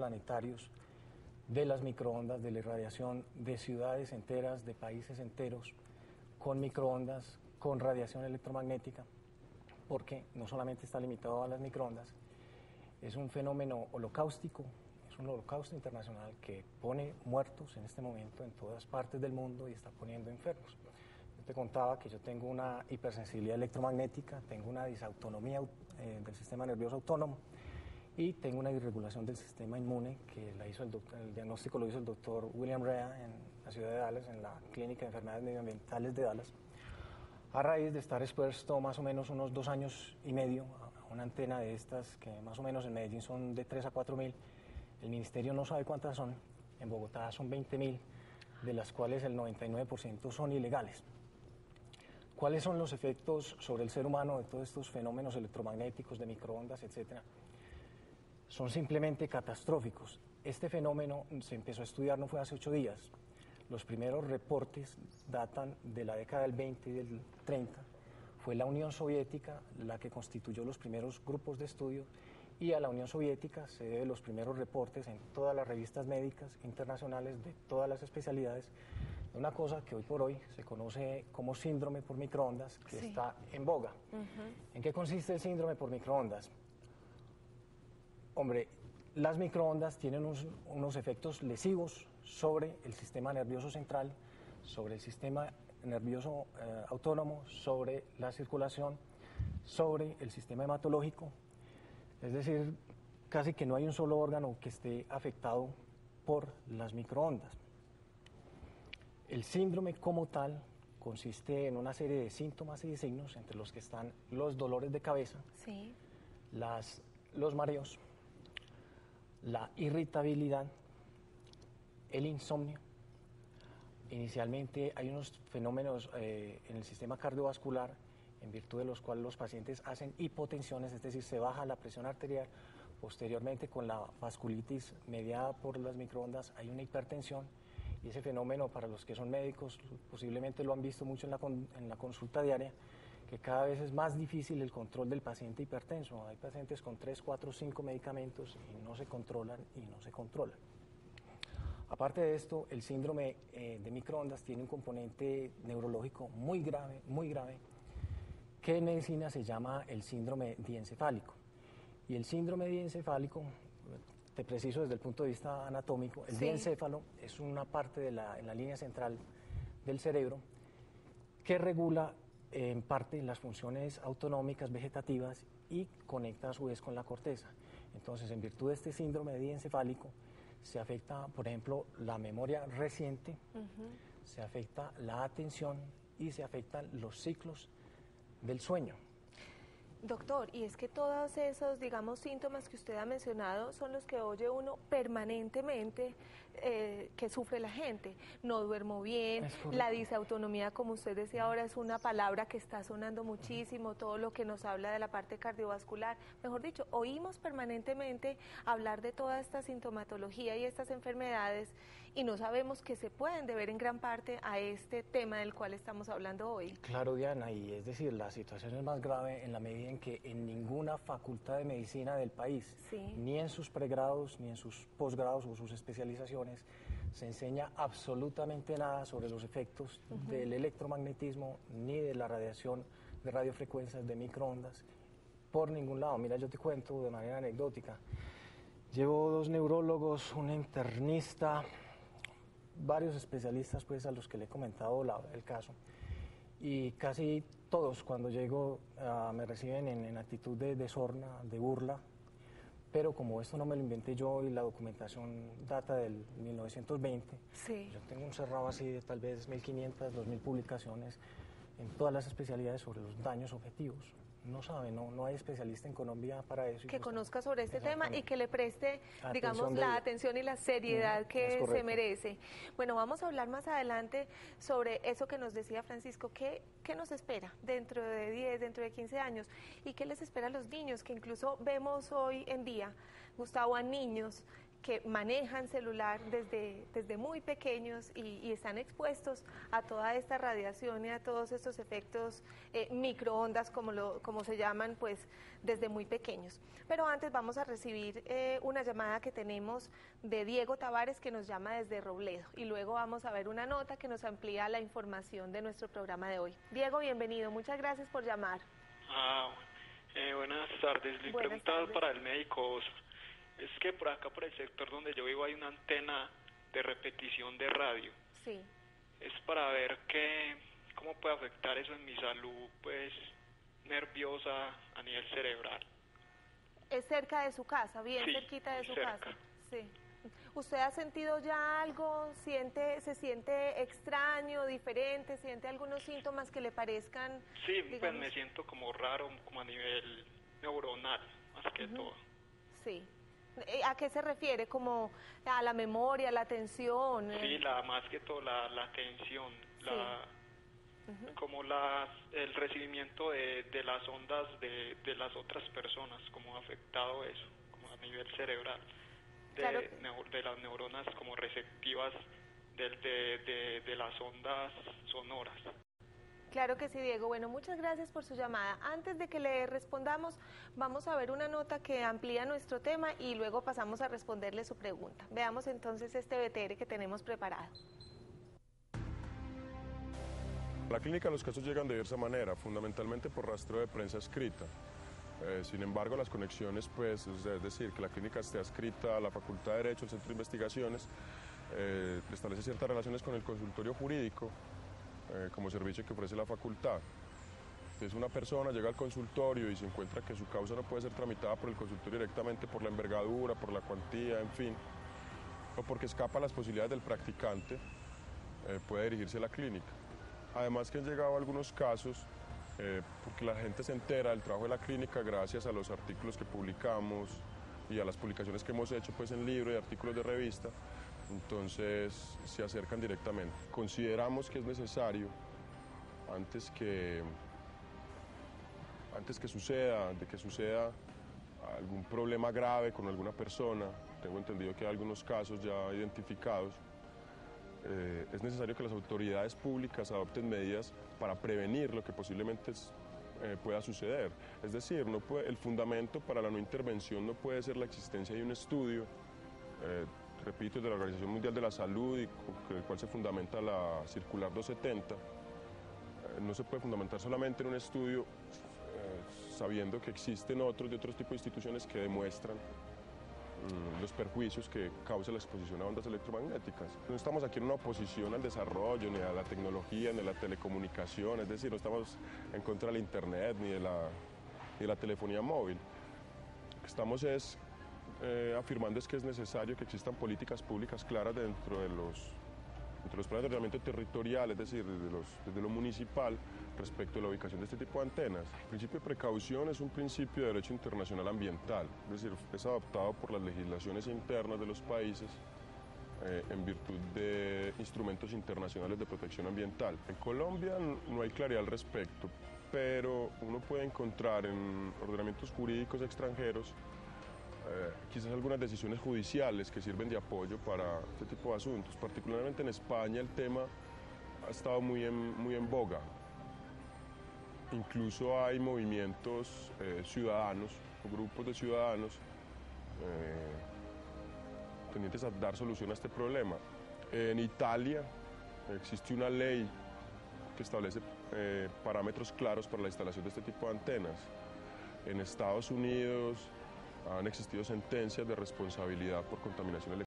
planetarios de las microondas, de la irradiación de ciudades enteras, de países enteros, con microondas, con radiación electromagnética, porque no solamente está limitado a las microondas, es un fenómeno holocáustico, es un holocausto internacional que pone muertos en este momento en todas partes del mundo y está poniendo enfermos. Yo te contaba que yo tengo una hipersensibilidad electromagnética, tengo una disautonomía del sistema nervioso autónomo y tengo una disregulación del sistema inmune que la hizo el diagnóstico lo hizo el doctor William Rea en la ciudad de Dallas, en la Clínica de Enfermedades Medioambientales de Dallas, a raíz de estar expuesto más o menos unos 2 años y medio a una antena de estas que más o menos en Medellín son de 3 a 4 mil. El ministerio no sabe cuántas son, en Bogotá son 20.000, de las cuales el 99% son ilegales. ¿Cuáles son los efectos sobre el ser humano de todos estos fenómenos electromagnéticos, de microondas, etcétera? Son simplemente catastróficos. Este fenómeno se empezó a estudiar no fue hace 8 días. Los primeros reportes datan de la década del 20 y del 30. Fue la Unión Soviética la que constituyó los primeros grupos de estudio y a la Unión Soviética se deben los primeros reportes en todas las revistas médicas internacionales de todas las especialidades de una cosa que hoy por hoy se conoce como síndrome por microondas, que está en boga. ¿En qué consiste el síndrome por microondas? Hombre, las microondas tienen unos efectos lesivos sobre el sistema nervioso central, sobre el sistema nervioso autónomo, sobre la circulación, sobre el sistema hematológico. Es decir, casi que no hay un solo órgano que esté afectado por las microondas. El síndrome como tal consiste en una serie de síntomas y de signos, entre los que están los dolores de cabeza, los mareos, la irritabilidad, el insomnio. Inicialmente hay unos fenómenos en el sistema cardiovascular en virtud de los cuales los pacientes hacen hipotensiones, es decir, se baja la presión arterial. Posteriormente, con la vasculitis mediada por las microondas, hay una hipertensión y ese fenómeno, para los que son médicos, posiblemente lo han visto mucho en la consulta diaria, que cada vez es más difícil el control del paciente hipertenso. Hay pacientes con 3, 4, 5 medicamentos y no se controlan y no se controlan. Aparte de esto, el síndrome de microondas tiene un componente neurológico muy grave, que en medicina se llama el síndrome diencefálico. Y el síndrome diencefálico, te preciso desde el punto de vista anatómico, el diencéfalo es una parte en la línea central del cerebro que regula en parte las funciones autonómicas vegetativas y conecta a su vez con la corteza. Entonces, en virtud de este síndrome diencefálico, se afecta, por ejemplo, la memoria reciente, se afecta la atención y se afectan los ciclos del sueño. Doctor, y es que todos esos, digamos, síntomas que usted ha mencionado son los que oye uno permanentemente que sufre la gente. No duermo bien, la disautonomía, como usted decía ahora, es una palabra que está sonando muchísimo, todo lo que nos habla de la parte cardiovascular. Mejor dicho, oímos permanentemente hablar de toda esta sintomatología y estas enfermedades y no sabemos que se pueden deber en gran parte a este tema del cual estamos hablando hoy. Claro, Diana, y es decir, la situación es más grave en la medida en que en ninguna facultad de medicina del país, ni en sus pregrados, ni en sus posgrados o sus especializaciones, se enseña absolutamente nada sobre los efectos del electromagnetismo ni de la radiación de radiofrecuencias de microondas por ningún lado. Mira, yo te cuento de manera anecdótica. Llevo 2 neurólogos, un internista, varios especialistas pues a los que le he comentado el caso. Y casi todos cuando llego me reciben en actitud de sorna, de burla, pero como esto no me lo inventé yo y la documentación data del 1920, yo tengo un cerrado así de tal vez 1.500, 2.000 publicaciones en todas las especialidades sobre los daños objetivos. No sabe, no hay especialista en Colombia para eso. Que conozca sobre este tema y que le preste, digamos, la atención y la seriedad que se merece. Bueno, vamos a hablar más adelante sobre eso que nos decía Francisco. ¿Qué nos espera dentro de 10, dentro de 15 años? ¿Y qué les espera a los niños? Que incluso vemos hoy en día, Gustavo, a niños que manejan celular desde muy pequeños y están expuestos a toda esta radiación y a todos estos efectos microondas, como se llaman, pues desde muy pequeños. Pero antes vamos a recibir una llamada que tenemos de Diego Tavares, que nos llama desde Robledo, y luego vamos a ver una nota que nos amplía la información de nuestro programa de hoy. Diego, bienvenido, muchas gracias por llamar. Buenas tardes, mi pregunta para el médico. Es que por acá, por el sector donde yo vivo, hay una antena de repetición de radio. Sí. Es para ver cómo puede afectar eso en mi salud, pues, nerviosa a nivel cerebral. ¿Es cerca de su casa? Bien, sí, cerquita de su cerca. casa. Sí. ¿Usted ha sentido ya algo? ¿Se siente extraño, diferente? ¿Siente algunos síntomas que le parezcan? Sí, digamos... pues me siento como raro, como a nivel neuronal, más que todo. Sí. ¿A qué se refiere? ¿Como a la memoria, a la atención? Sí, más que todo la atención, sí. Como el recibimiento de las ondas de las otras personas, como ha afectado eso, como a nivel cerebral, claro de las neuronas como receptivas de las ondas sonoras. Claro que sí, Diego. Bueno, muchas gracias por su llamada. Antes de que le respondamos, vamos a ver una nota que amplía nuestro tema y luego pasamos a responderle su pregunta. Veamos entonces este BTR que tenemos preparado. A la clínica los casos llegan de diversa manera, fundamentalmente por rastreo de prensa escrita. Sin embargo, las conexiones, pues, es decir, que la clínica esté adscrita a la Facultad de Derecho, el Centro de Investigaciones, establece ciertas relaciones con el consultorio jurídico, como servicio que ofrece la facultad. Entonces una persona llega al consultorio y se encuentra que su causa no puede ser tramitada por el consultorio directamente por la envergadura, por la cuantía, en fin, o porque escapa a las posibilidades del practicante, puede dirigirse a la clínica. Además que han llegado algunos casos porque la gente se entera del trabajo de la clínica gracias a los artículos que publicamos y a las publicaciones que hemos hecho pues en libro y artículos de revista. Entonces se acercan directamente. Consideramos que es necesario, antes que suceda algún problema grave con alguna persona, tengo entendido que hay algunos casos ya identificados, es necesario que las autoridades públicas adopten medidas para prevenir lo que posiblemente pueda suceder. Es decir, el fundamento para la no intervención no puede ser la existencia de un estudio, repito, de la Organización Mundial de la Salud, y con el cual se fundamenta la Circular 270, no se puede fundamentar solamente en un estudio, sabiendo que existen otros tipos de instituciones que demuestran los perjuicios que causa la exposición a ondas electromagnéticas. No estamos aquí en una oposición al desarrollo, ni a la tecnología, ni a la telecomunicación, es decir, no estamos en contra del Internet, ni de la telefonía móvil. Lo que estamos afirmando es que es necesario que existan políticas públicas claras dentro de los planes de ordenamiento territorial, es decir, desde lo municipal, respecto a la ubicación de este tipo de antenas. El principio de precaución es un principio de derecho internacional ambiental, es decir, es adoptado por las legislaciones internas de los países en virtud de instrumentos internacionales de protección ambiental. En Colombia no hay claridad al respecto, pero uno puede encontrar en ordenamientos jurídicos extranjeros quizás algunas decisiones judiciales que sirven de apoyo para este tipo de asuntos. Particularmente en España el tema ha estado muy en boga. Incluso hay movimientos ciudadanos, grupos de ciudadanos tendientes a dar solución a este problema. En Italia existe una ley que establece parámetros claros para la instalación de este tipo de antenas. En Estados Unidos han existido sentencias de responsabilidad por contaminación electrónica.